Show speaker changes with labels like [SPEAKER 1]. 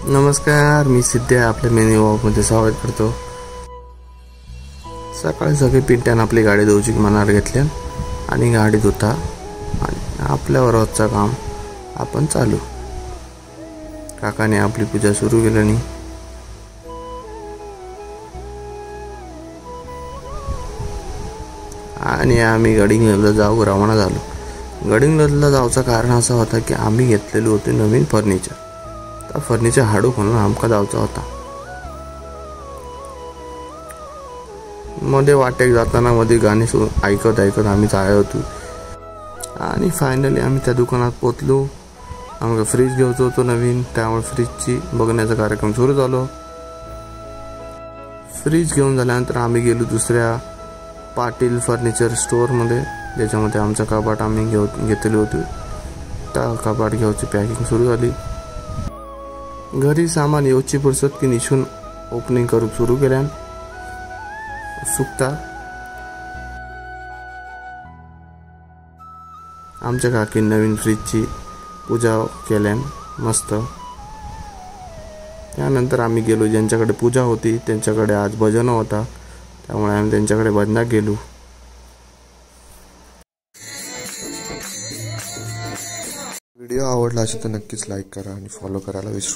[SPEAKER 1] नमस्कार, मी सिद्धे आपल्या मिनी वॉकमध्ये स्वागत करतो। सकाळी सगळे पिंट्यान आपली गाडी धुवची मनावर घेतल्या आणि गाडी धुता आणि आपल्यावर रोजचं काम आपण चालू। काकाने आपली पूजा सुरू केली आणि आम्ही गडिंग्लजला जाऊ रवाना झालो। गडिंग्लजला जाऊचं कारण असं होतं की आम्ही घेतलेली होती नवीन फर्निचर। त्या फर्निचर हाडू म्हणून आमका जाऊचा होता। मध्ये वाटेक जाताना मध्ये गाणी ऐकत ऐकत आम्ही जायत होतो आणि फायनली आम्ही त्या दुकानात पोहोचलो। आम्हाला फ्रीज घ्यायचं होतं नवीन, त्यामुळे फ्रीजची बघण्याचा कार्यक्रम सुरू झाला। फ्रीज घेऊन झाल्यानंतर आम्ही गेलो दुसऱ्या पाटील फर्निचर स्टोअर मध्ये, ज्याच्यामध्ये आमचा कपाट आम्ही घेतले होते। त्या कपाट घ्यायची पॅकिंग सुरू झाली। घरी सामान येऊची फुरसत की निशून ओपनिंग करू सुरू केल्यान उत्सुकता। आमच्या काकी नवीन फ्रीजची पूजा केल्यान मस्त। त्यानंतर आम्ही गेलो, ज्यांच्याकडे पूजा होती त्यांच्याकडे आज भजन होता, त्यामुळे आम्ही त्यांच्याकडे भजनात गेलो।
[SPEAKER 2] व्हिडिओ आवडला असेल तर नक्कीच लाईक करा आणि फॉलो करायला विसरू